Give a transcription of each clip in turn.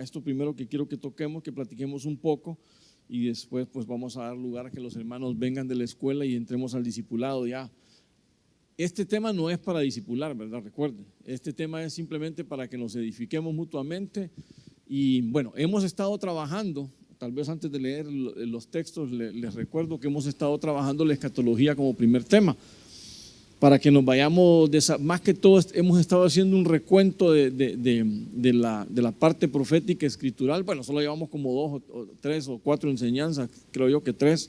Esto primero que quiero que toquemos, que platiquemos un poco y después pues vamos a dar lugar a que los hermanos vengan de la escuela y entremos al discipulado ya. Este tema no es para discipular, ¿verdad? Recuerden, este tema es simplemente para que nos edifiquemos mutuamente y bueno, hemos estado trabajando, tal vez antes de leer los textos les recuerdo que hemos estado trabajando la escatología como primer tema. Para que nos vayamos, más que todo hemos estado haciendo un recuento de la parte profética escritural. Bueno, solo llevamos como 2 o 3 o 4 enseñanzas, creo yo que 3.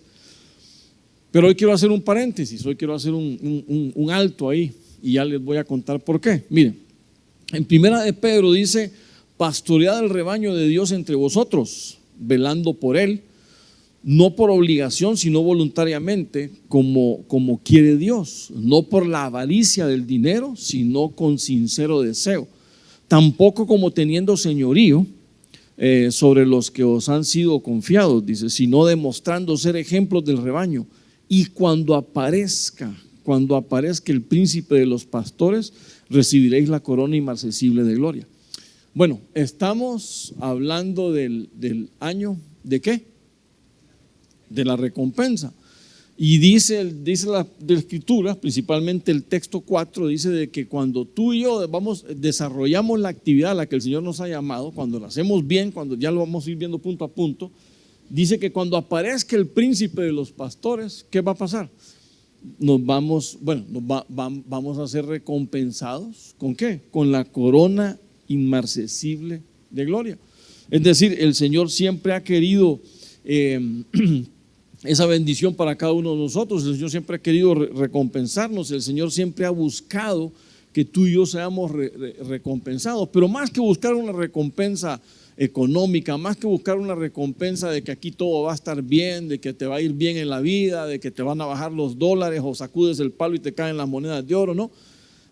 Pero hoy quiero hacer un paréntesis, hoy quiero hacer un alto ahí y ya les voy a contar por qué. Miren, en Primera de Pedro dice: pastoread el rebaño de Dios entre vosotros, velando por él, no por obligación, sino voluntariamente, como quiere Dios, no por la avaricia del dinero, sino con sincero deseo, tampoco como teniendo señorío sobre los que os han sido confiados, dice, sino demostrando ser ejemplos del rebaño. Y cuando aparezca el príncipe de los pastores, recibiréis la corona inmarcesible de gloria. Bueno, estamos hablando del año ¿de qué? De la recompensa. Y dice la escritura, principalmente el texto 4, dice de que cuando tú y yo desarrollamos la actividad a la que el Señor nos ha llamado, cuando la hacemos bien, cuando ya lo vamos a ir viendo punto a punto, dice que cuando aparezca el príncipe de los pastores, ¿qué va a pasar? Vamos a ser recompensados. ¿Con qué? Con la corona inmarcesible de gloria. Es decir, el Señor siempre ha querido esa bendición para cada uno de nosotros. El Señor siempre ha querido recompensarnos. El Señor siempre ha buscado que tú y yo seamos recompensados, pero más que buscar una recompensa económica, más que buscar una recompensa de que aquí todo va a estar bien, de que te va a ir bien en la vida, de que te van a bajar los dólares o sacudes el palo y te caen las monedas de oro,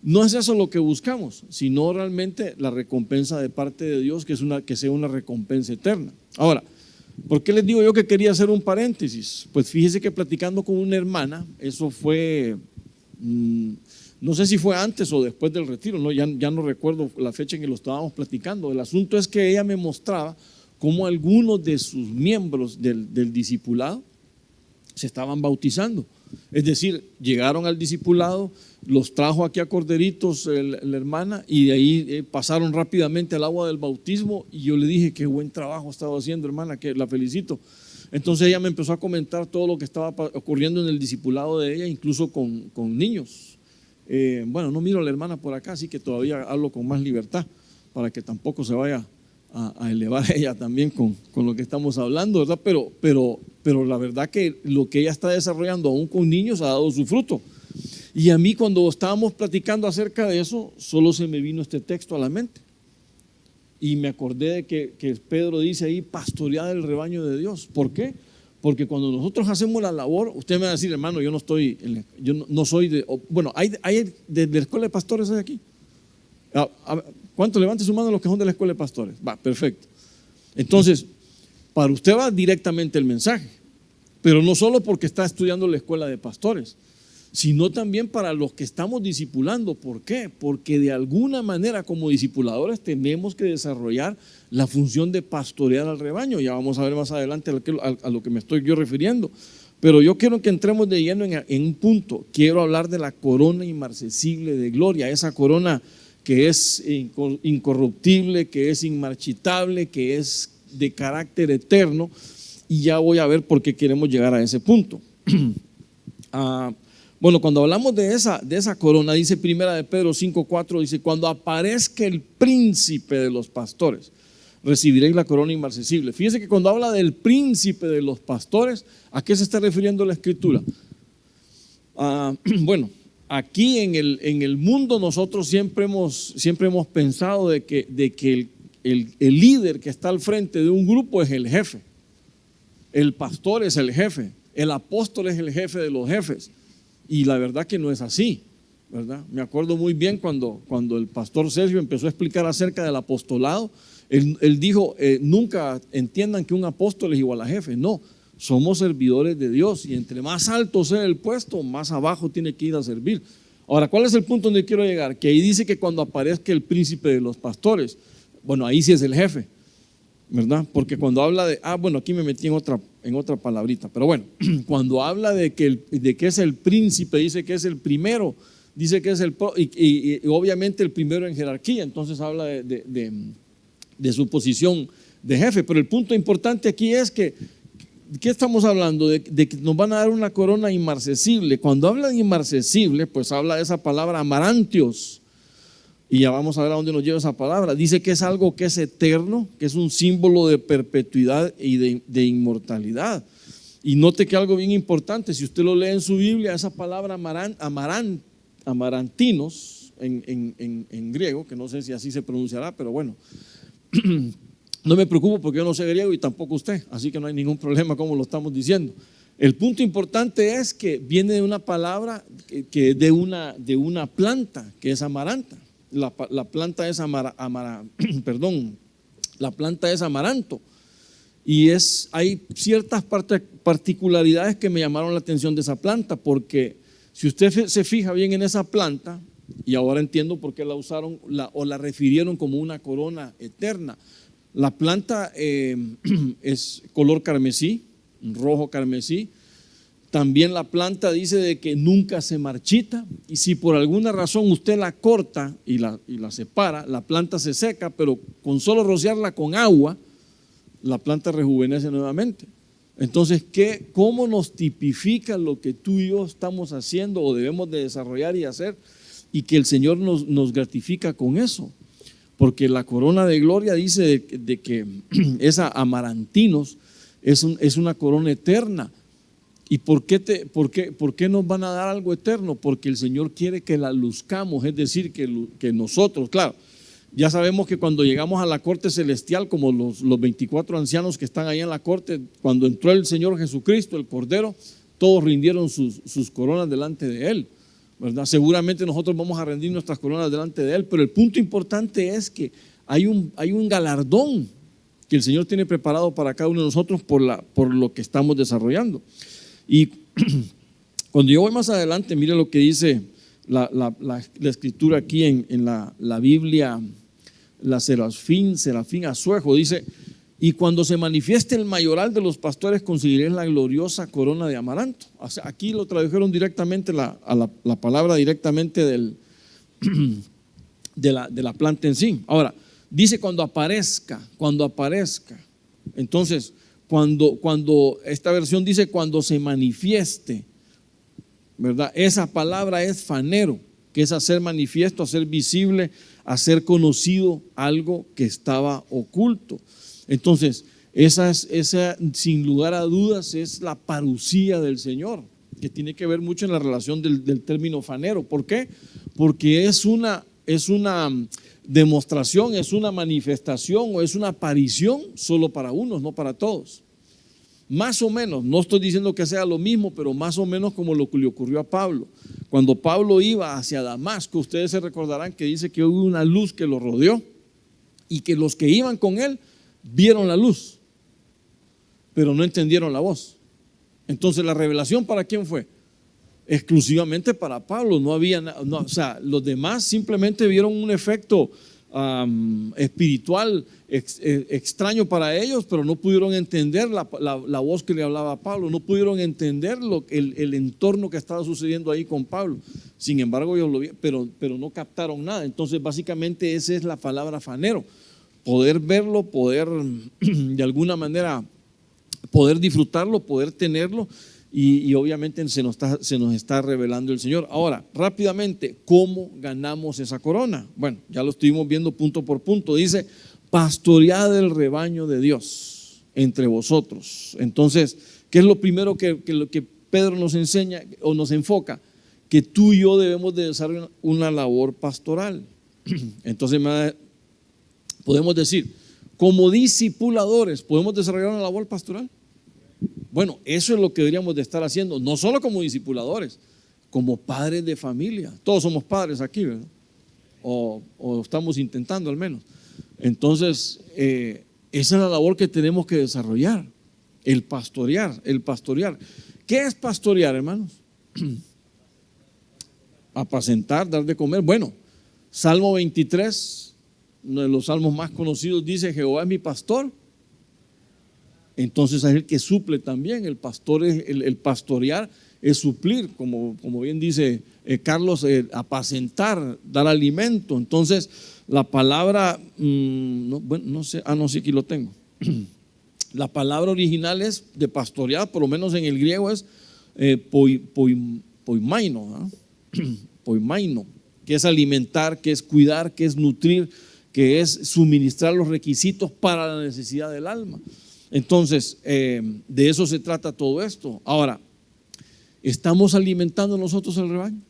no es eso lo que buscamos, sino realmente la recompensa de parte de Dios, que sea una recompensa eterna. Ahora, ¿por qué les digo yo que quería hacer un paréntesis? Pues fíjese que platicando con una hermana, eso fue, no sé si fue antes o después del retiro, ya no recuerdo la fecha en que lo estábamos platicando. El asunto es que ella me mostraba cómo algunos de sus miembros del discipulado se estaban bautizando. Es decir, llegaron al discipulado, los trajo aquí a Corderitos la hermana y de ahí pasaron rápidamente al agua del bautismo y yo le dije: qué buen trabajo estaba haciendo, hermana, que la felicito. Entonces ella me empezó a comentar todo lo que estaba ocurriendo en el discipulado de ella, incluso con niños. Bueno, no miro a la hermana por acá, así que todavía hablo con más libertad para que tampoco se vaya a elevar ella también con lo que estamos hablando, ¿verdad? Pero la verdad que lo que ella está desarrollando aún con niños ha dado su fruto. Y a mí, cuando estábamos platicando acerca de eso, solo se me vino este texto a la mente y me acordé de que Pedro dice ahí: pastoread el rebaño de Dios. ¿Por qué? Porque cuando nosotros hacemos la labor, usted me va a decir: hermano, yo no soy de, bueno, hay de la escuela de pastores, ¿hay aquí? ¿Cuánto? Levante su mano los que son de la escuela de pastores. Va, perfecto. Entonces, para usted va directamente el mensaje, pero no solo porque está estudiando la escuela de pastores, sino también para los que estamos discipulando. ¿Por qué? Porque de alguna manera como discipuladores tenemos que desarrollar la función de pastorear al rebaño. Ya vamos a ver más adelante a lo que me estoy yo refiriendo. Pero yo quiero que entremos de lleno en un punto. Quiero hablar de la corona inmarcesible de gloria, esa corona que es incorruptible, que es inmarchitable, que es de carácter eterno, y ya voy a ver por qué queremos llegar a ese punto. Bueno, cuando hablamos de esa corona, dice Primera de Pedro 5:4, dice: cuando aparezca el príncipe de los pastores, recibiréis la corona inmarcesible. Fíjese que cuando habla del príncipe de los pastores, ¿a qué se está refiriendo la escritura? Bueno, aquí en el mundo nosotros siempre hemos pensado de que el líder que está al frente de un grupo es el jefe, el pastor es el jefe, el apóstol es el jefe de los jefes, y la verdad que no es así, ¿verdad? Me acuerdo muy bien cuando el pastor Sergio empezó a explicar acerca del apostolado. Él dijo: nunca entiendan que un apóstol es igual a jefe. No, somos servidores de Dios, y entre más alto sea el puesto, más abajo tiene que ir a servir. Ahora, ¿cuál es el punto donde quiero llegar? Que ahí dice que cuando aparezca el príncipe de los pastores, bueno, ahí sí es el jefe. ¿verdad? Porque cuando habla de, bueno, aquí me metí en otra palabrita, pero bueno, cuando habla de que es el príncipe, dice que es el primero, dice que es y obviamente el primero en jerarquía, entonces habla de su posición de jefe, pero el punto importante aquí es que, ¿qué estamos hablando? De que nos van a dar una corona inmarcesible. Cuando habla de inmarcesible, pues habla de esa palabra amarantios. Y ya vamos a ver a dónde nos lleva esa palabra. Dice que es algo que es eterno, que es un símbolo de perpetuidad y de inmortalidad. Y note que algo bien importante, si usted lo lee en su Biblia, esa palabra amarantinos en griego, que no sé si así se pronunciará, pero bueno, no me preocupo porque yo no sé griego y tampoco usted, así que no hay ningún problema como lo estamos diciendo. El punto importante es que viene de una palabra que de una planta que es amaranta. La planta es la planta es amaranto. Y hay ciertas particularidades que me llamaron la atención de esa planta, porque si usted se fija bien en esa planta, y ahora entiendo por qué la usaron o la refirieron como una corona eterna. La planta es color carmesí, rojo carmesí. También la planta dice de que nunca se marchita, y si por alguna razón usted la corta y la separa, la planta se seca, pero con solo rociarla con agua, la planta rejuvenece nuevamente. Entonces, ¿cómo nos tipifica lo que tú y yo estamos haciendo o debemos de desarrollar y hacer? Y que el Señor nos gratifica con eso, porque la corona de gloria dice de que esa amarantinos es una corona eterna. ¿Y por qué nos van a dar algo eterno? Porque el Señor quiere que la luzcamos, es decir, que nosotros, claro, ya sabemos que cuando llegamos a la corte celestial, como los 24 ancianos que están ahí en la corte, cuando entró el Señor Jesucristo, el Cordero, todos rindieron sus coronas delante de Él, ¿verdad? Seguramente nosotros vamos a rendir nuestras coronas delante de Él, pero el punto importante es que hay un galardón que el Señor tiene preparado para cada uno de nosotros por lo que estamos desarrollando. Y cuando yo voy más adelante, mire lo que dice la escritura aquí en la Biblia, la Serafín Asuejo, dice: y cuando se manifieste el mayoral de los pastores, conseguiré la gloriosa corona de amaranto. O sea, aquí lo tradujeron directamente, la palabra directamente de la planta en sí. Ahora, dice cuando aparezca. Entonces, cuando esta versión dice cuando se manifieste, ¿verdad? Esa palabra es fanero, que es hacer manifiesto, hacer visible, hacer conocido algo que estaba oculto. Entonces, esa sin lugar a dudas es la parucía del Señor, que tiene que ver mucho en la relación del término fanero. ¿Por qué? Porque es una demostración, es una manifestación o es una aparición solo para unos, no para todos. Más o menos, no estoy diciendo que sea lo mismo, pero más o menos como lo que le ocurrió a Pablo. Cuando Pablo iba hacia Damasco, ustedes se recordarán que dice que hubo una luz que lo rodeó y que los que iban con él vieron la luz, pero no entendieron la voz. Entonces, ¿la revelación para quién fue? Exclusivamente para Pablo. No había, o sea, los demás simplemente vieron un efecto espiritual extraño para ellos, pero no pudieron entender la voz que le hablaba a Pablo, no pudieron entender el entorno que estaba sucediendo ahí con Pablo. Sin embargo, ellos lo vieron, pero no captaron nada. Entonces, básicamente esa es la palabra fanero: poder verlo, poder de alguna manera poder disfrutarlo, poder tenerlo. Y obviamente se nos está revelando el Señor. Ahora, rápidamente, ¿cómo ganamos esa corona? Bueno, ya lo estuvimos viendo punto por punto. Dice: pastoread el rebaño de Dios entre vosotros. Entonces, ¿qué es lo primero que Pedro nos enseña o nos enfoca? Que tú y yo debemos de desarrollar una labor pastoral. Entonces, podemos decir, como discipuladores, ¿podemos desarrollar una labor pastoral? Bueno, eso es lo que deberíamos de estar haciendo, no solo como discipuladores, como padres de familia. Todos somos padres aquí, ¿verdad? O estamos intentando al menos. Entonces, esa es la labor que tenemos que desarrollar, el pastorear. ¿Qué es pastorear, hermanos? Apacentar, dar de comer. Bueno, Salmo 23, uno de los salmos más conocidos, dice: Jehová es mi pastor entonces es el que suple también. El pastor el pastorear es suplir, como bien dice Carlos, apacentar, dar alimento. Entonces la palabra, no sé, sí, aquí lo tengo. La palabra original es de pastorear, por lo menos en el griego es poimaino, ¿no? Poimaino, que es alimentar, que es cuidar, que es nutrir, que es suministrar los requisitos para la necesidad del alma. Entonces, de eso se trata todo esto. Ahora, ¿estamos alimentando nosotros el rebaño?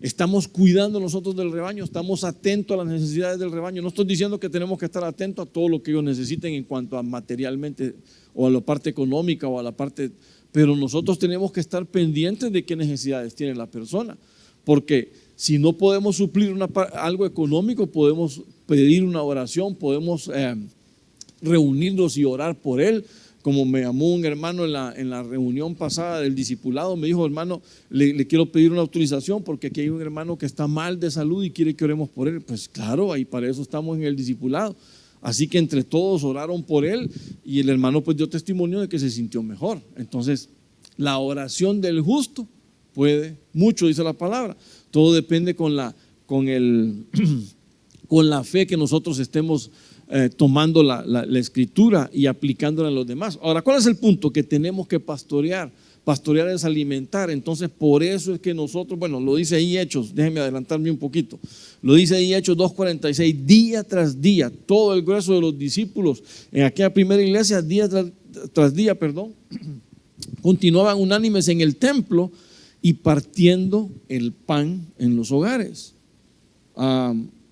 ¿Estamos cuidando nosotros del rebaño? ¿Estamos atentos a las necesidades del rebaño? No estoy diciendo que tenemos que estar atentos a todo lo que ellos necesiten en cuanto a materialmente o a la parte económica o a la parte, pero nosotros tenemos que estar pendientes de qué necesidades tiene la persona, porque si no podemos suplir algo económico, podemos pedir una oración, podemos reunirnos y orar por él. Como me llamó un hermano en la reunión pasada del discipulado, me dijo: hermano, le quiero pedir una autorización porque aquí hay un hermano que está mal de salud y quiere que oremos por él. Pues claro, ahí para eso estamos en el discipulado. Así que entre todos oraron por él y el hermano pues dio testimonio de que se sintió mejor. Entonces, la oración del justo puede mucho, dice la palabra. Todo depende con la fe que nosotros estemos tomando la escritura y aplicándola a los demás. Ahora, ¿cuál es el punto? Que tenemos que pastorear. Pastorear es alimentar. Entonces, por eso es que nosotros, bueno, lo dice ahí Hechos, déjenme adelantarme un poquito. Lo dice ahí Hechos 2:46, día tras día, todo el grueso de los discípulos en aquella primera iglesia, día tras día, continuaban unánimes en el templo y partiendo el pan en los hogares.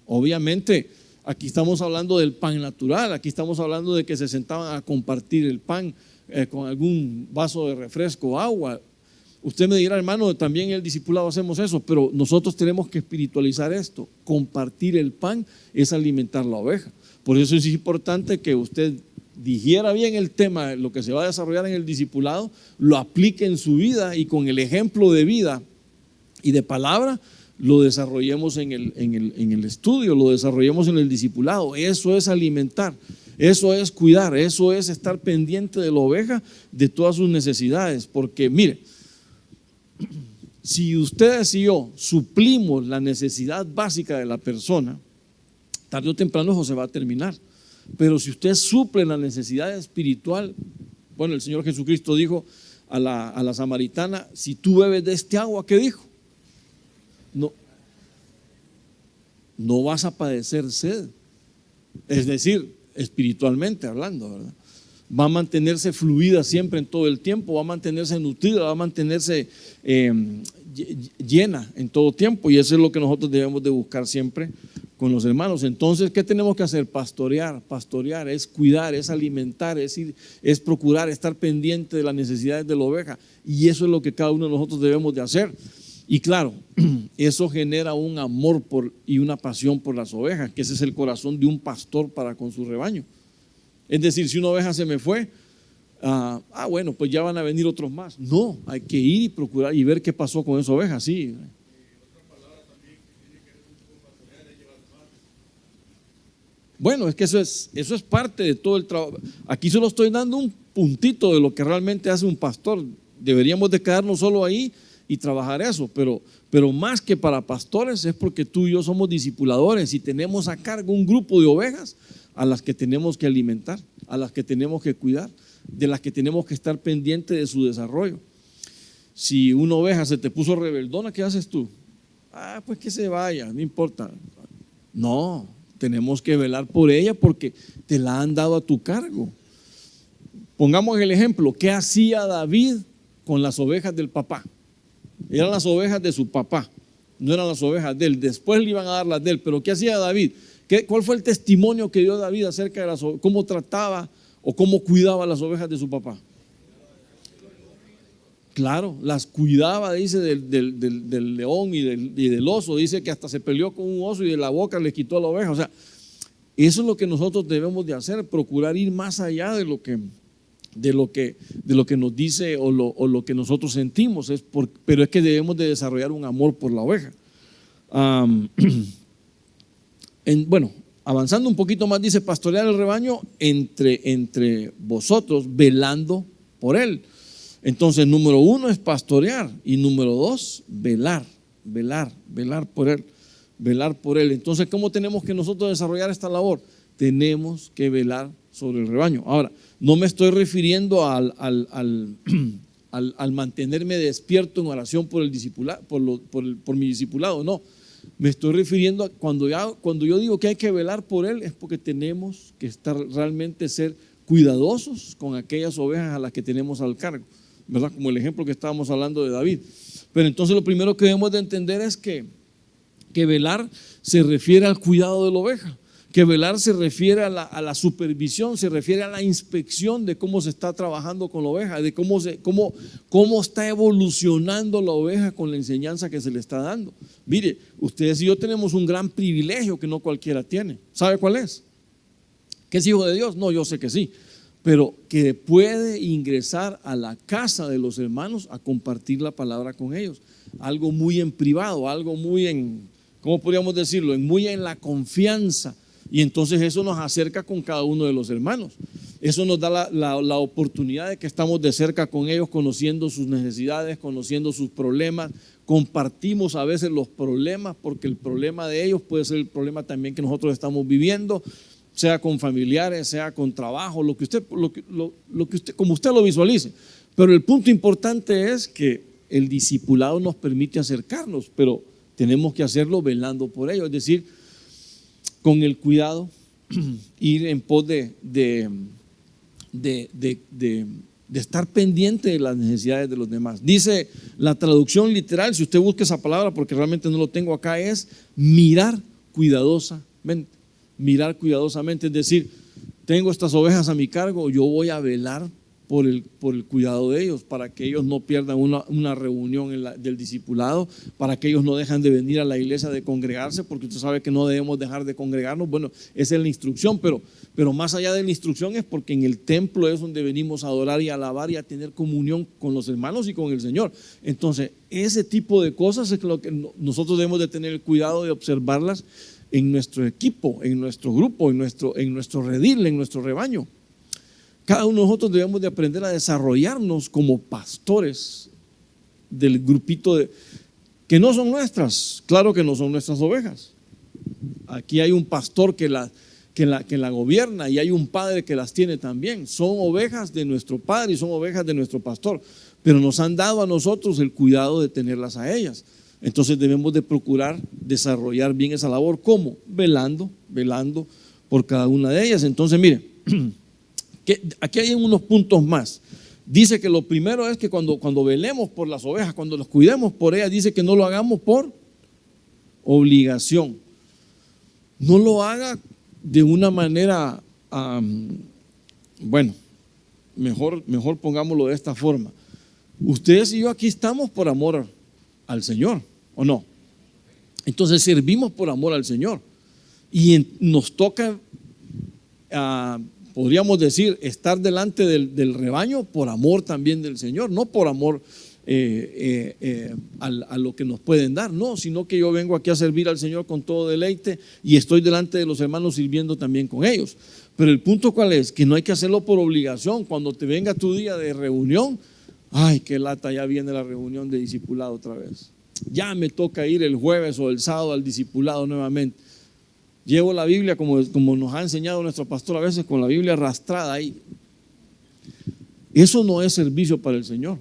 Obviamente, aquí estamos hablando del pan natural, aquí estamos hablando de que se sentaban a compartir el pan con algún vaso de refresco o agua. Usted me dirá: hermano, también en el discipulado hacemos eso, pero nosotros tenemos que espiritualizar esto. Compartir el pan es alimentar la oveja. Por eso es importante que usted digiera bien el tema, lo que se va a desarrollar en el discipulado, lo aplique en su vida y con el ejemplo de vida y de palabra lo desarrollemos en el estudio, lo desarrollemos en el discipulado. Eso es alimentar, eso es cuidar, eso es estar pendiente de la oveja, de todas sus necesidades. Porque mire, si ustedes y yo suplimos la necesidad básica de la persona, tarde o temprano eso se va a terminar. Pero si usted suple la necesidad espiritual, bueno, el Señor Jesucristo dijo a la samaritana: si tú bebes de este agua, ¿qué dijo? No vas a padecer sed. Es decir, espiritualmente hablando, ¿verdad? Va a mantenerse fluida siempre en todo el tiempo, va a mantenerse nutrida, va a mantenerse llena en todo tiempo, y eso es lo que nosotros debemos de buscar siempre con los hermanos. Entonces, ¿qué tenemos que hacer? Pastorear es cuidar, es alimentar, es procurar estar pendiente de las necesidades de la oveja, y eso es lo que cada uno de nosotros debemos de hacer. Y claro, eso genera un amor y una pasión por las ovejas, que ese es el corazón de un pastor para con su rebaño. Es decir, si una oveja se me fue, bueno, pues ya van a venir otros más. No, hay que ir y procurar y ver qué pasó con esa oveja, sí. Bueno, es que eso es parte de todo el trabajo. Aquí solo estoy dando un puntito de lo que realmente hace un pastor. Deberíamos de quedarnos solo ahí y trabajar eso, pero más que para pastores es porque tú y yo somos discipuladores y tenemos a cargo un grupo de ovejas a las que tenemos que alimentar, a las que tenemos que cuidar, de las que tenemos que estar pendientes de su desarrollo. Si una oveja se te puso rebeldona, ¿qué haces tú? Pues que se vaya, no importa. No, tenemos que velar por ella porque te la han dado a tu cargo. Pongamos el ejemplo, ¿qué hacía David con las ovejas del papá? Eran las ovejas de su papá, no eran las ovejas de él. Después le iban a dar las de él, pero ¿qué hacía David? ¿Cuál fue el testimonio que dio David acerca de las ovejas? ¿Cómo trataba o cómo cuidaba las ovejas de su papá? Claro, las cuidaba, dice, del león y del oso. Dice que hasta se peleó con un oso y de la boca le quitó a la oveja. O sea, eso es lo que nosotros debemos de hacer, procurar ir más allá de lo que nos dice o lo que nosotros sentimos, pero es que debemos de desarrollar un amor por la oveja. avanzando un poquito más, dice pastorear el rebaño entre vosotros, velando por él. Entonces, número 1 es pastorear y número 2, velar por él, velar por él. Entonces, ¿cómo tenemos que nosotros desarrollar esta labor? Tenemos que velar sobre el rebaño. Ahora, no me estoy refiriendo al mantenerme despierto en oración por el discipulado, por mi discipulado, no. Me estoy refiriendo a cuando yo digo que hay que velar por él, es porque tenemos que estar realmente ser cuidadosos con aquellas ovejas a las que tenemos al cargo, ¿verdad? Como el ejemplo que estábamos hablando de David. Pero entonces lo primero que debemos de entender es que velar se refiere al cuidado de la oveja, que velar se refiere a la supervisión, se refiere a la inspección de cómo se está trabajando con la oveja, de cómo está evolucionando la oveja con la enseñanza que se le está dando. Mire, ustedes y yo tenemos un gran privilegio que no cualquiera tiene. ¿Sabe cuál es? ¿Que es hijo de Dios? No, yo sé que sí, pero que puede ingresar a la casa de los hermanos a compartir la palabra con ellos. Algo muy en privado, algo muy en, ¿cómo podríamos decirlo? Muy en la confianza. Y entonces eso nos acerca con cada uno de los hermanos. Eso nos da la oportunidad de que estamos de cerca con ellos, conociendo sus necesidades, conociendo sus problemas. Compartimos a veces los problemas, porque el problema de ellos puede ser el problema también que nosotros estamos viviendo, sea con familiares, sea con trabajo, lo que usted, como usted lo visualice. Pero el punto importante es que el discipulado nos permite acercarnos, pero tenemos que hacerlo velando por ellos, es decir, con el cuidado, ir en pos de estar pendiente de las necesidades de los demás. Dice la traducción literal, si usted busca esa palabra, porque realmente no lo tengo acá, es mirar cuidadosamente. Mirar cuidadosamente, es decir, tengo estas ovejas a mi cargo, yo voy a velar por el cuidado de ellos, para que ellos no pierdan una reunión del discipulado, para que ellos no dejen de venir a la iglesia, de congregarse, porque usted sabe que no debemos dejar de congregarnos. Bueno, esa es la instrucción, pero más allá de la instrucción es porque en el templo es donde venimos a adorar y a alabar y a tener comunión con los hermanos y con el Señor. Entonces, ese tipo de cosas es lo que nosotros debemos de tener el cuidado de observarlas en nuestro equipo, en nuestro grupo, en nuestro redil, en nuestro rebaño. Cada uno de nosotros debemos de aprender a desarrollarnos como pastores del grupito que no son nuestras. Claro que no son nuestras ovejas. Aquí hay un pastor que la gobierna y hay un padre que las tiene también. Son ovejas de nuestro padre y son ovejas de nuestro pastor, pero nos han dado a nosotros el cuidado de tenerlas a ellas. Entonces debemos de procurar desarrollar bien esa labor. ¿Cómo? Velando por cada una de ellas. Entonces mire, aquí hay unos puntos más. Dice que lo primero es que cuando velemos por las ovejas, cuando las cuidemos por ellas, dice que no lo hagamos por obligación. No lo haga de una manera, bueno, mejor pongámoslo de esta forma. Ustedes y yo aquí estamos por amor al Señor, ¿o no? Entonces servimos por amor al Señor y nos toca podríamos decir, estar delante del rebaño por amor también del Señor, no por amor a lo que nos pueden dar, no, sino que yo vengo aquí a servir al Señor con todo deleite y estoy delante de los hermanos sirviendo también con ellos. Pero el punto cuál es, que no hay que hacerlo por obligación. Cuando te venga tu día de reunión, ay, qué lata, ya viene la reunión de discipulado otra vez, ya me toca ir el jueves o el sábado al discipulado nuevamente. Llevo la Biblia como nos ha enseñado nuestro pastor a veces, con la Biblia arrastrada ahí. Eso no es servicio para el Señor.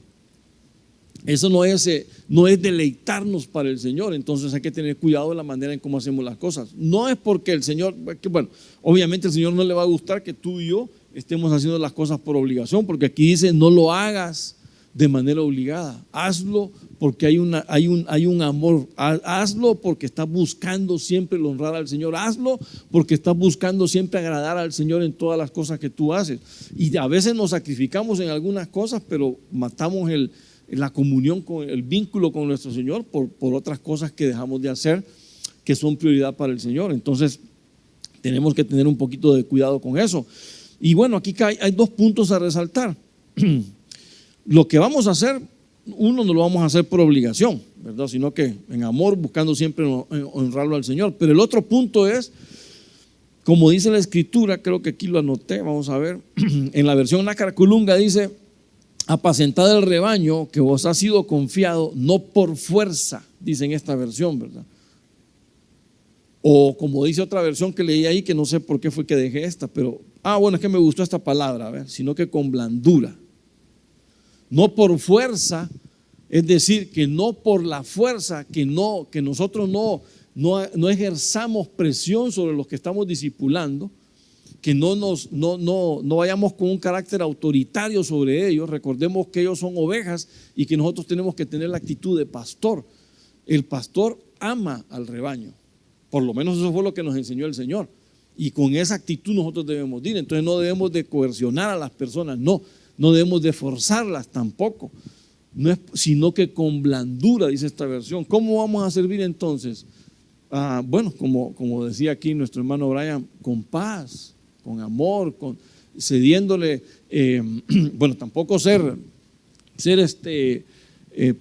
Eso no es deleitarnos para el Señor. Entonces hay que tener cuidado de la manera en cómo hacemos las cosas. No es porque el Señor, bueno, obviamente el Señor no le va a gustar que tú y yo estemos haciendo las cosas por obligación, porque aquí dice no lo hagas de manera obligada. Hazlo porque hay un amor. Hazlo porque estás buscando siempre el honrar al Señor. Hazlo porque estás buscando siempre agradar al Señor en todas las cosas que tú haces. Y a veces nos sacrificamos en algunas cosas, pero matamos la comunión, el vínculo con nuestro Señor por otras cosas que dejamos de hacer, que son prioridad para el Señor. Entonces tenemos que tener un poquito de cuidado con eso. Y bueno, aquí hay dos puntos a resaltar. Lo que vamos a hacer, uno no lo vamos a hacer por obligación, ¿verdad? Sino que en amor, buscando siempre honrarlo al Señor. Pero el otro punto es Como dice la escritura, creo que aquí lo anoté, vamos a ver, en la versión Nácar Colunga dice: apacentad el rebaño que os ha sido confiado, no por fuerza, dice en esta versión, ¿verdad? O como dice otra versión que leí ahí, que no sé por qué fue que dejé esta, pero, bueno, es que me gustó esta palabra, a ver, sino que con blandura. No por fuerza, es decir, que no por la fuerza, que nosotros no ejerzamos presión sobre los que estamos discipulando, que no vayamos con un carácter autoritario sobre ellos. Recordemos que ellos son ovejas y que nosotros tenemos que tener la actitud de pastor. El pastor ama al rebaño, por lo menos eso fue lo que nos enseñó el Señor, y con esa actitud nosotros debemos ir. Entonces no debemos de coercionar a las personas, no debemos de forzarlas tampoco, sino que con blandura, dice esta versión. ¿Cómo vamos a servir entonces? Bueno, como decía aquí nuestro hermano Brian, con paz, con amor, cediéndole, bueno, tampoco ser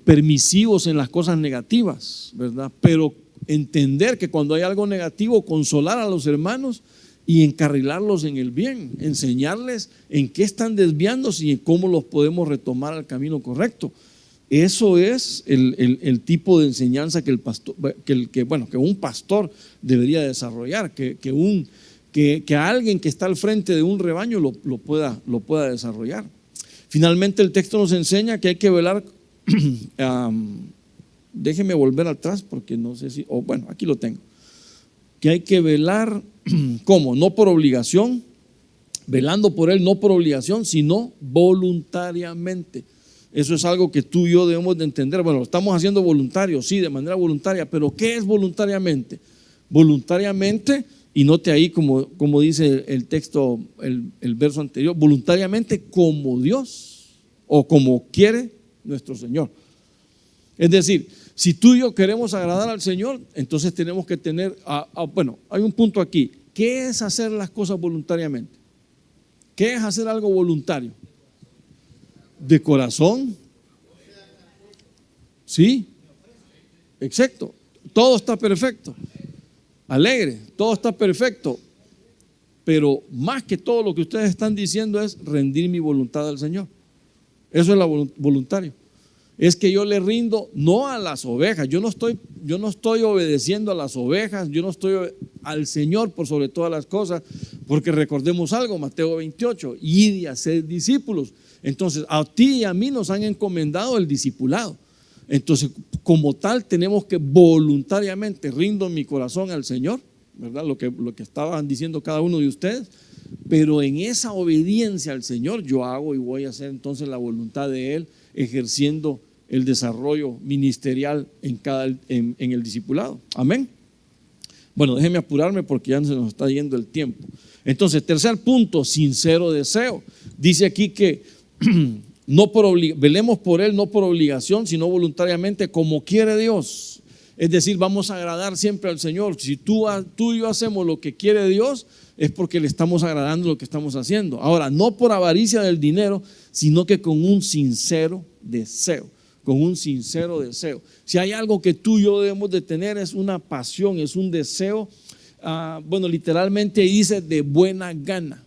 permisivos en las cosas negativas, ¿verdad? Pero entender que cuando hay algo negativo, consolar a los hermanos y encarrilarlos en el bien, enseñarles en qué están desviándose y cómo los podemos retomar al camino correcto. Eso es el tipo de enseñanza que un pastor debería desarrollar, que alguien que está al frente de un rebaño lo pueda desarrollar. Finalmente el texto nos enseña que hay que velar, déjeme volver atrás porque no sé si, bueno, aquí lo tengo, que hay que velar, ¿cómo? No por obligación, velando por él no por obligación, sino voluntariamente. Eso es algo que tú y yo debemos de entender. Bueno, lo estamos haciendo voluntario, sí, de manera voluntaria, pero ¿qué es voluntariamente? Voluntariamente, y note ahí como dice el texto, el verso anterior, voluntariamente como Dios o como quiere nuestro Señor. Es decir, si tú y yo queremos agradar al Señor, entonces tenemos que tener, bueno, hay un punto aquí. ¿Qué es hacer las cosas voluntariamente? ¿Qué es hacer algo voluntario? De corazón. Sí, exacto. Todo está perfecto. Alegre, todo está perfecto. Pero más que todo lo que ustedes están diciendo es rendir mi voluntad al Señor. Eso es lo voluntario. Es que yo le rindo no a las ovejas. Yo no estoy obedeciendo a las ovejas. Yo no estoy al Señor por sobre todas las cosas. Porque recordemos algo, Mateo 28, id y haced discípulos. Entonces a ti y a mí nos han encomendado el discipulado. Entonces como tal tenemos que voluntariamente rindo mi corazón al Señor, ¿verdad? Lo que estaban diciendo cada uno de ustedes. Pero en esa obediencia al Señor yo hago y voy a hacer entonces la voluntad de Él, ejerciendo el desarrollo ministerial en el discipulado. Amén. Bueno, déjeme apurarme porque ya se nos está yendo el tiempo. Entonces, tercer punto, sincero deseo. Dice aquí que velemos por él no por obligación, sino voluntariamente, como quiere Dios. Es decir, vamos a agradar siempre al Señor. Si tú y yo hacemos lo que quiere Dios, es porque le estamos agradando lo que estamos haciendo. Ahora, no por avaricia del dinero, sino que con un sincero deseo. Con un sincero deseo. Si hay algo que tú y yo debemos de tener, es una pasión, es un deseo. Bueno, literalmente dice de buena gana.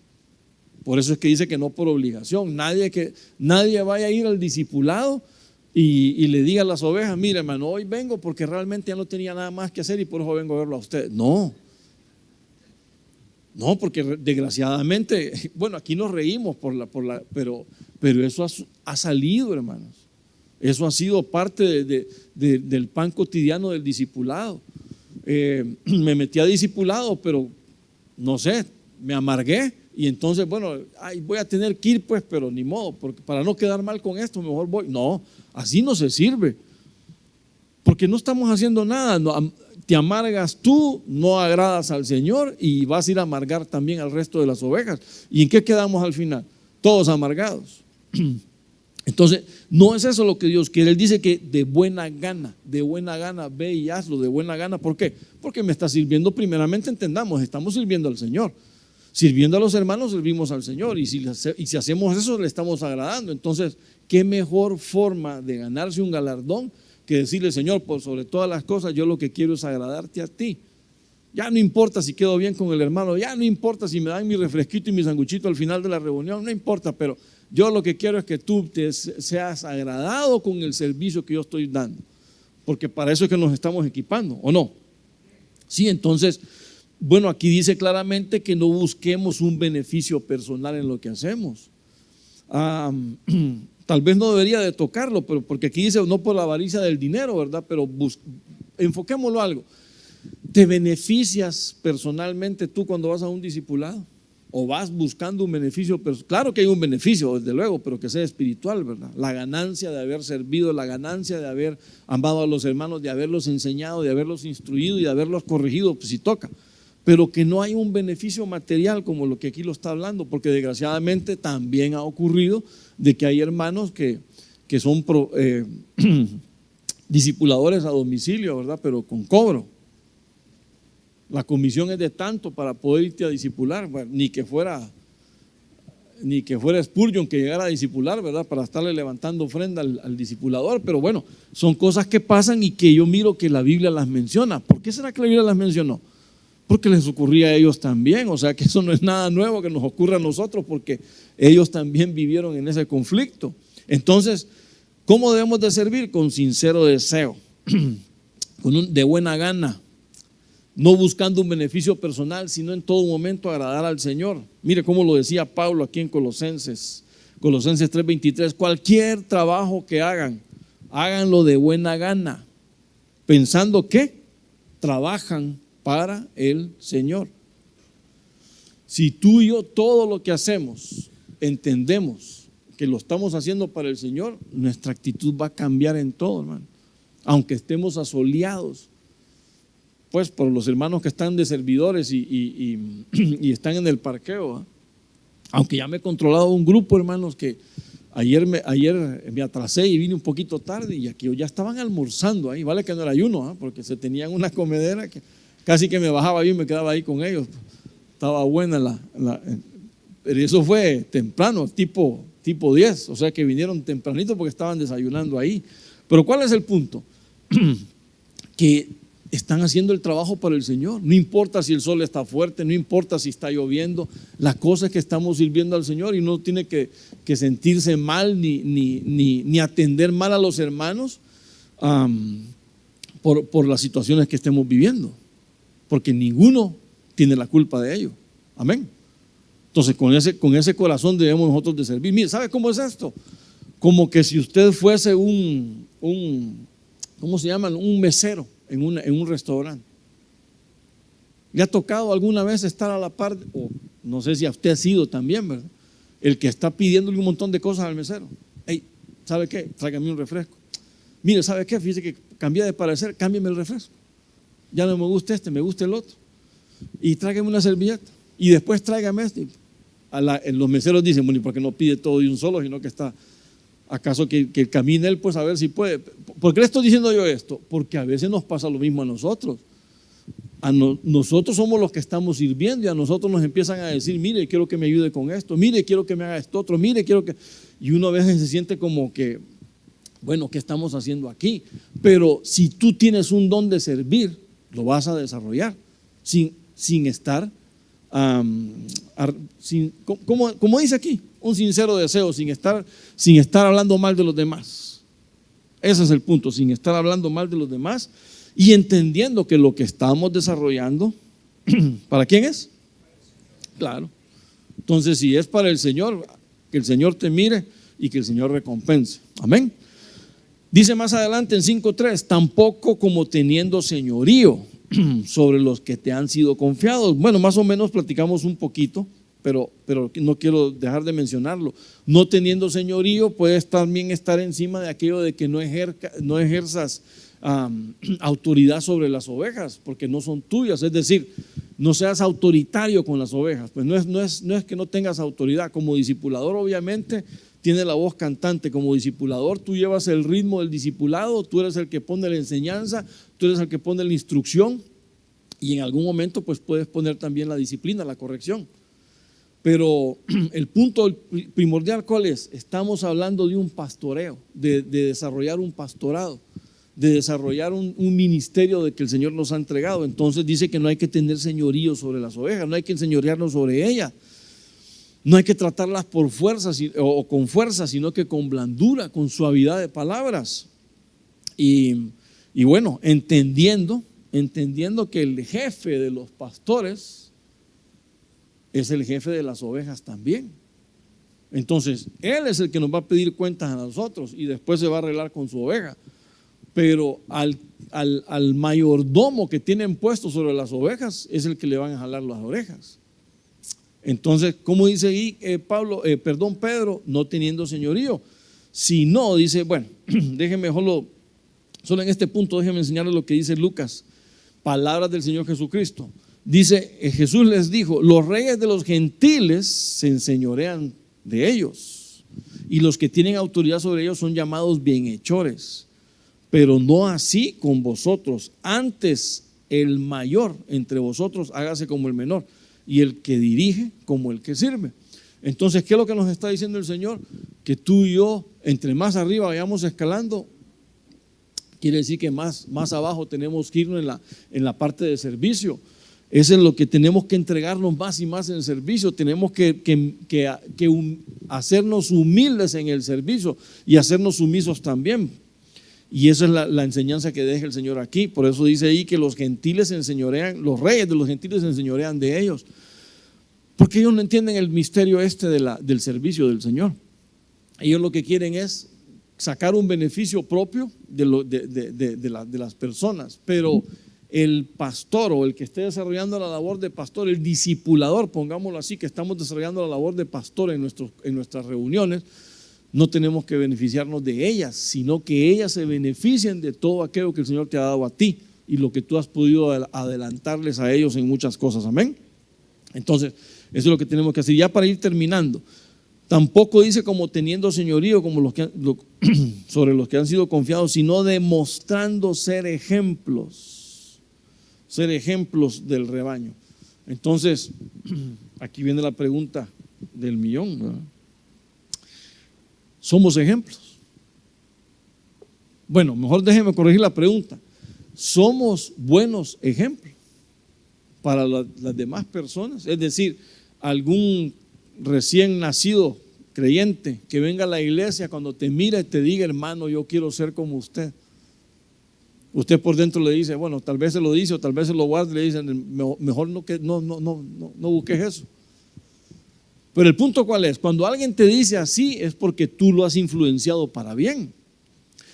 Por eso es que dice que no por obligación. Nadie vaya a ir al discipulado y le diga a las ovejas: mire, hermano, hoy vengo porque realmente ya no tenía nada más que hacer y por eso vengo a verlo a usted. No, porque desgraciadamente, bueno, aquí nos reímos pero eso ha salido, hermanos. Eso ha sido parte del pan cotidiano del discipulado. Me metí a discipulado, pero no sé, me amargué y entonces, bueno, voy a tener que ir pues, pero ni modo, porque para no quedar mal con esto, mejor voy. No, así no se sirve, porque no estamos haciendo nada. Te amargas tú, no agradas al Señor y vas a ir a amargar también al resto de las ovejas. ¿Y en qué quedamos al final? Todos amargados. Entonces, no es eso lo que Dios quiere. Él dice que de buena gana ve y hazlo de buena gana. ¿Por qué? Porque me está sirviendo. Primeramente entendamos, estamos sirviendo al Señor. Sirviendo a los hermanos, servimos al Señor. Y si hacemos eso, le estamos agradando. Entonces, ¿qué mejor forma de ganarse un galardón que decirle: Señor, por sobre todas las cosas, yo lo que quiero es agradarte a ti? Ya no importa si quedo bien con el hermano, ya no importa si me dan mi refresquito y mi sanguchito al final de la reunión, no importa, pero yo lo que quiero es que tú te seas agradado con el servicio que yo estoy dando, porque para eso es que nos estamos equipando, ¿o no? Sí, entonces, bueno, aquí dice claramente que no busquemos un beneficio personal en lo que hacemos. Tal vez no debería de tocarlo, pero porque aquí dice no por la avaricia del dinero, ¿verdad? Pero enfoquémoslo a algo. ¿Te beneficias personalmente tú cuando vas a un discipulado? ¿O vas buscando un beneficio? Claro que hay un beneficio, desde luego, pero que sea espiritual, ¿verdad? La ganancia de haber servido, la ganancia de haber amado a los hermanos, de haberlos enseñado, de haberlos instruido y de haberlos corregido, pues si toca. Pero que no hay un beneficio material como lo que aquí lo está hablando, porque desgraciadamente también ha ocurrido de que hay hermanos que son discipuladores a domicilio, ¿verdad? Pero con cobro. La comisión es de tanto para poder irte a discipular, bueno, ni que fuera Spurgeon que llegara a discipular, ¿verdad? Para estarle levantando ofrenda al discipulador, pero bueno, son cosas que pasan y que yo miro que la Biblia las menciona. ¿Por qué será que la Biblia las mencionó? Porque les ocurría a ellos también, o sea que eso no es nada nuevo que nos ocurra a nosotros, porque ellos también vivieron en ese conflicto. Entonces, ¿cómo debemos de servir? Con sincero deseo, de buena gana, no buscando un beneficio personal, sino en todo momento agradar al Señor. Mire cómo lo decía Pablo aquí en Colosenses 3:23, cualquier trabajo que hagan, háganlo de buena gana, pensando que trabajan para el Señor. Si tú y yo todo lo que hacemos entendemos que lo estamos haciendo para el Señor, nuestra actitud va a cambiar en todo, hermano. Aunque estemos asoleados, pues por los hermanos que están de servidores y están en el parqueo, ¿eh? Aunque ya me he controlado un grupo, hermanos, que ayer me atrasé y vine un poquito tarde y aquí ya estaban almorzando ahí, vale que no era ayuno, ¿eh? Porque se tenían una comedera que casi que me bajaba yo y me quedaba ahí con ellos, estaba buena pero eso fue temprano, tipo 10, o sea que vinieron tempranito porque estaban desayunando ahí. Pero ¿cuál es el punto? Que están haciendo el trabajo para el Señor. No importa si el sol está fuerte, no importa si está lloviendo. La cosa es que estamos sirviendo al Señor y no tiene que sentirse mal ni atender mal a los hermanos por las situaciones que estemos viviendo, porque ninguno tiene la culpa de ello. Amén. Entonces con ese corazón debemos nosotros de servir. Mire, ¿sabe cómo es esto? Como que si usted fuese ¿cómo se llama? Un mesero en un restaurante. ¿Le ha tocado alguna vez estar a la par, o no sé si a usted ha sido también, ¿verdad? El que está pidiéndole un montón de cosas al mesero. Hey, ¿sabe qué? Tráigame un refresco. Mire, ¿sabe qué? Fíjese que cambié de parecer, cámbiame el refresco. Ya no me gusta me gusta el otro. Y tráigame una servilleta. Y después tráigame este. Los meseros dicen, bueno, ¿y por qué no pide todo de un solo, sino que está... ¿Acaso que camine él, pues a ver si puede? ¿Por qué le estoy diciendo yo esto? Porque a veces nos pasa lo mismo a nosotros. Nosotros somos los que estamos sirviendo y a nosotros nos empiezan a decir, mire, quiero que me ayude con esto, mire, quiero que me haga esto otro, mire, quiero que... Y uno a veces se siente como que, bueno, ¿qué estamos haciendo aquí? Pero si tú tienes un don de servir, lo vas a desarrollar sin estar, como dice aquí, un sincero deseo, sin estar hablando mal de los demás. Ese es el punto, sin estar hablando mal de los demás y entendiendo que lo que estamos desarrollando, ¿para quién es? Claro. Entonces, si es para el Señor, que el Señor te mire y que el Señor recompense. Amén. Dice más adelante en 5:3, tampoco como teniendo señorío sobre los que te han sido confiados. Bueno, más o menos platicamos un poquito, pero no quiero dejar de mencionarlo. No teniendo señorío, puedes también estar encima de aquello de que no ejerzas autoridad sobre las ovejas, porque no son tuyas. Es decir, no seas autoritario con las ovejas. Pues no es que no tengas autoridad. Como discipulador, obviamente, tiene la voz cantante. Como discipulador, tú llevas el ritmo del discipulado, tú eres el que pone la enseñanza, tú eres el que pone la instrucción, y en algún momento pues puedes poner también la disciplina, la corrección. Pero el punto primordial, ¿cuál es? Estamos hablando de un pastoreo, de desarrollar un pastorado, de desarrollar un ministerio de que el Señor nos ha entregado. Entonces dice que no hay que tener señorío sobre las ovejas, no hay que enseñorearnos sobre ellas, no hay que tratarlas por fuerza o con fuerza, sino que con blandura, con suavidad de palabras. Y bueno, entendiendo que el jefe de los pastores es el jefe de las ovejas también. Entonces, él es el que nos va a pedir cuentas a nosotros y después se va a arreglar con su oveja. Pero al mayordomo que tienen puesto sobre las ovejas es el que le van a jalar las orejas. Entonces, ¿cómo dice ahí Pedro? No teniendo señorío. Si no, dice, bueno, déjenme solo en este punto, déjenme enseñarles lo que dice Lucas, palabras del Señor Jesucristo. Dice, Jesús les dijo, los reyes de los gentiles se enseñorean de ellos, y los que tienen autoridad sobre ellos son llamados bienhechores, pero no así con vosotros. Antes el mayor entre vosotros hágase como el menor, y el que dirige como el que sirve. Entonces, ¿qué es lo que nos está diciendo el Señor? Que tú y yo, entre más arriba vayamos escalando, quiere decir que más abajo tenemos que irnos en la parte de servicio. Eso es lo que tenemos que entregarnos más y más en el servicio. Tenemos que hacernos humildes en el servicio y hacernos sumisos también. Y esa es la enseñanza que deja el Señor aquí. Por eso dice ahí que los gentiles se enseñorean, los reyes de los gentiles se enseñorean de ellos. Porque ellos no entienden el misterio del servicio del Señor. Ellos lo que quieren es sacar un beneficio propio de las personas. Pero el pastor o el que esté desarrollando la labor de pastor, el discipulador, pongámoslo así, que estamos desarrollando la labor de pastor en nuestras reuniones, no tenemos que beneficiarnos de ellas, sino que ellas se beneficien de todo aquello que el Señor te ha dado a ti y lo que tú has podido adelantarles a ellos en muchas cosas. Amén. Entonces, eso es lo que tenemos que hacer. Ya para ir terminando, tampoco dice como teniendo señorío como sobre los que han sido confiados, sino demostrando ser ejemplos del rebaño. Entonces, aquí viene la pregunta del millón, ¿verdad? ¿Somos ejemplos? Bueno, mejor déjenme corregir la pregunta. ¿Somos buenos ejemplos para las demás personas? Es decir, algún recién nacido creyente que venga a la iglesia, cuando te mira y te diga, hermano, yo quiero ser como usted. Usted por dentro le dice, bueno, tal vez se lo dice o tal vez se lo guarde y le dicen, mejor no busques eso. Pero el punto ¿cuál es? Cuando alguien te dice así es porque tú lo has influenciado para bien.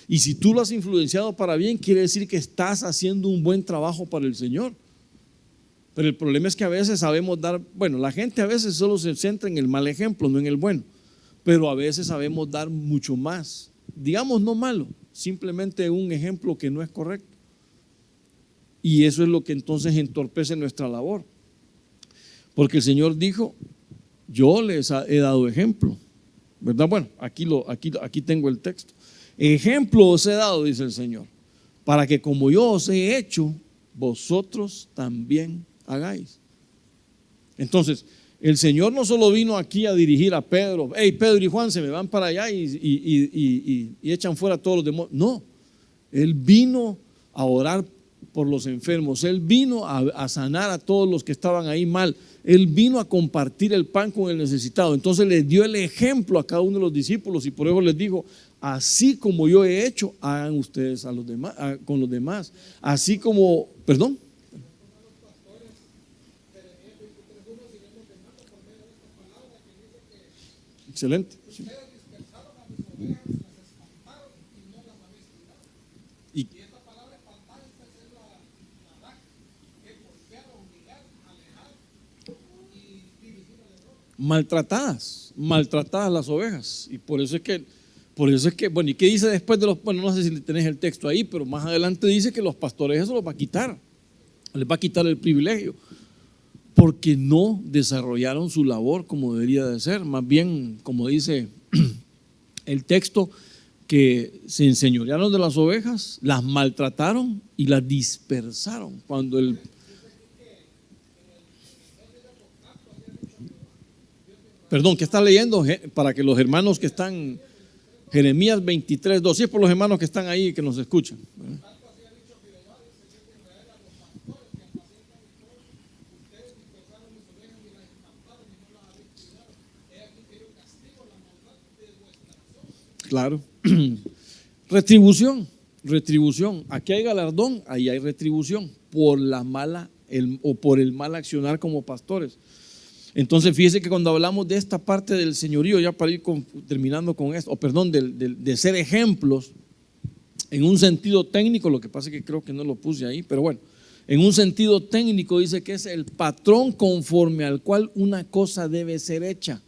Y si tú lo has influenciado para bien, quiere decir que estás haciendo un buen trabajo para el Señor. Pero el problema es que a veces sabemos la gente a veces solo se centra en el mal ejemplo, no en el bueno. Pero a veces sabemos dar mucho más. Digamos no malo, simplemente un ejemplo que no es correcto. Y eso es lo que entonces entorpece nuestra labor. Porque el Señor dijo, yo les he dado ejemplo, ¿verdad? Bueno, aquí tengo el texto. Ejemplo os he dado, dice el Señor, para que como yo os he hecho, vosotros también hagáis. Entonces, el Señor no solo vino aquí a dirigir a Pedro, hey, Pedro y Juan se me van para allá y echan fuera a todos los demonios. No, Él vino a orar por los enfermos, Él vino a sanar a todos los que estaban ahí mal, Él vino a compartir el pan con el necesitado. Entonces les dio el ejemplo a cada uno de los discípulos y por eso les dijo, así como yo he hecho, hagan ustedes a los demás, con los demás. Así como, perdón. Excelente. Sí. Y maltratadas las ovejas. Y por eso es que, bueno, ¿y qué dice después de los? Bueno, no sé si tenés el texto ahí, pero más adelante dice que los pastores eso los va a quitar, les va a quitar el privilegio, porque no desarrollaron su labor como debería de ser. Más bien, como dice el texto, que se enseñorearon de las ovejas, las maltrataron y las dispersaron. Perdón, ¿qué está leyendo? Para que los hermanos que están Jeremías 23:2. Si es por los hermanos que están ahí y que nos escuchan. Claro. Retribución, retribución. Aquí hay galardón, ahí hay retribución por la mala o por el mal accionar como pastores. Entonces fíjese que cuando hablamos de esta parte del señorío, ya para ir terminando con esto, de ser ejemplos, en un sentido técnico, lo que pasa es que creo que no lo puse ahí, pero bueno, en un sentido técnico dice que es el patrón conforme al cual una cosa debe ser hecha.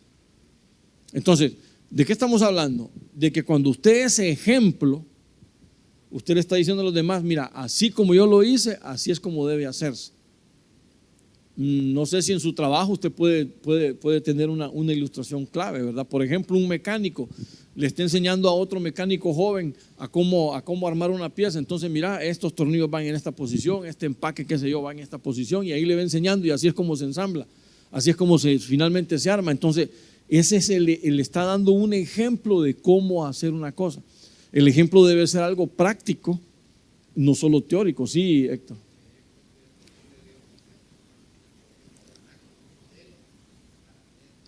Entonces, ¿de qué estamos hablando? De que cuando usted es ejemplo, usted le está diciendo a los demás, mira, así como yo lo hice, así es como debe hacerse. No sé si en su trabajo usted puede tener una ilustración clave, ¿verdad? Por ejemplo, un mecánico le está enseñando a otro mecánico joven a cómo armar una pieza. Entonces, mira, estos tornillos van en esta posición, este empaque, qué sé yo, va en esta posición, y ahí le va enseñando, y así es como se ensambla, así es como finalmente se arma. Entonces, ese es le está dando un ejemplo de cómo hacer una cosa. El ejemplo debe ser algo práctico, no solo teórico. Sí, Héctor.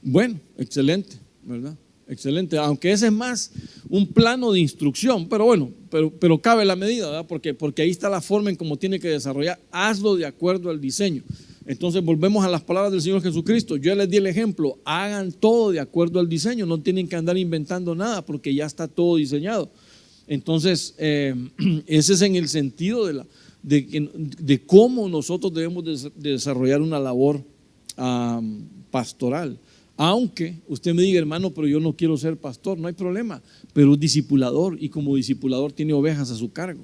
Bueno, excelente, ¿verdad? Excelente, aunque ese es más un plano de instrucción, pero bueno, pero cabe la medida, ¿verdad? Porque ahí está la forma en cómo tiene que desarrollar. Hazlo de acuerdo al diseño. Entonces volvemos a las palabras del Señor Jesucristo. Yo les di el ejemplo, hagan todo de acuerdo al diseño, no tienen que andar inventando nada porque ya está todo diseñado. Entonces, ese es en el sentido de cómo nosotros debemos de desarrollar una labor pastoral. Aunque usted me diga, hermano, pero yo no quiero ser pastor, no hay problema, pero es discipulador, y como discipulador tiene ovejas a su cargo.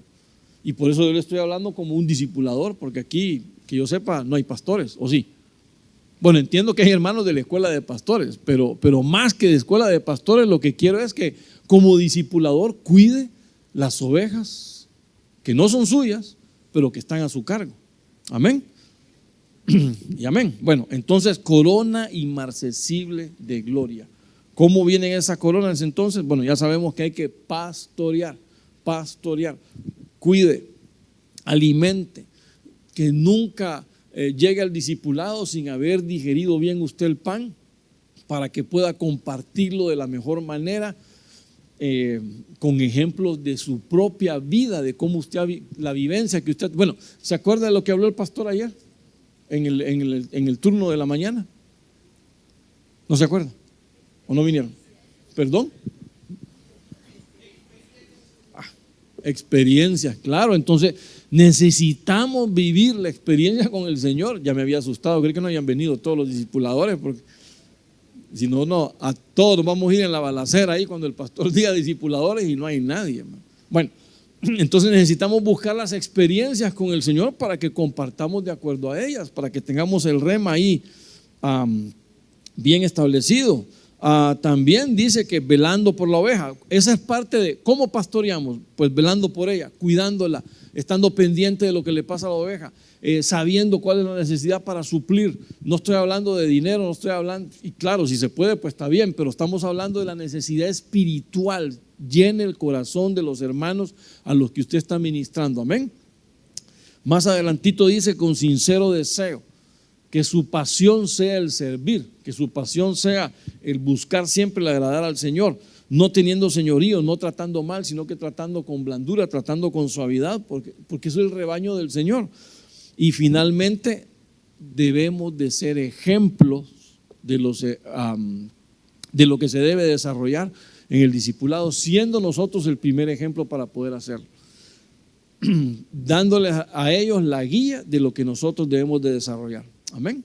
Y por eso yo le estoy hablando como un discipulador, porque aquí, que yo sepa, no hay pastores, ¿o sí? Bueno, entiendo que hay hermanos de la escuela de pastores, pero más que de escuela de pastores, lo que quiero es que como discipulador cuide las ovejas que no son suyas, pero que están a su cargo. Amén. Y amén. Bueno, entonces, corona inmarcesible de gloria. ¿Cómo vienen esas coronas entonces? Bueno, ya sabemos que hay que pastorear. Cuide, alimente, que nunca llegue al discipulado sin haber digerido bien usted el pan, para que pueda compartirlo de la mejor manera, con ejemplos de su propia vida, de cómo usted, la vivencia que usted, bueno, ¿se acuerda de lo que habló el pastor ayer? En el turno de la mañana. ¿No se acuerdan? ¿O no vinieron? ¿Perdón? Experiencias, claro. Entonces necesitamos vivir la experiencia con el Señor. Ya me había asustado, creí que no habían venido todos los discipuladores, porque si no, a todos nos vamos a ir en la balacera ahí cuando el pastor diga discipuladores y no hay nadie, hermano. Bueno, entonces necesitamos buscar las experiencias con el Señor para que compartamos de acuerdo a ellas, para que tengamos el rema ahí bien establecido. También dice que velando por la oveja, esa es parte de cómo pastoreamos, pues velando por ella, cuidándola, estando pendiente de lo que le pasa a la oveja, sabiendo cuál es la necesidad para suplir. No estoy hablando de dinero, no estoy hablando, y claro, si se puede, pues está bien, pero estamos hablando de la necesidad espiritual. Llene el corazón de los hermanos a los que usted está ministrando, amén. Más adelantito dice, con sincero deseo, que su pasión sea el servir, que su pasión sea el buscar siempre el agradar al Señor, no teniendo señorío, no tratando mal, sino que tratando con blandura, tratando con suavidad, porque eso es el rebaño del Señor. Y finalmente debemos de ser ejemplos de lo que se debe desarrollar en el discipulado, siendo nosotros el primer ejemplo para poder hacerlo, dándoles a ellos la guía de lo que nosotros debemos de desarrollar. Amén.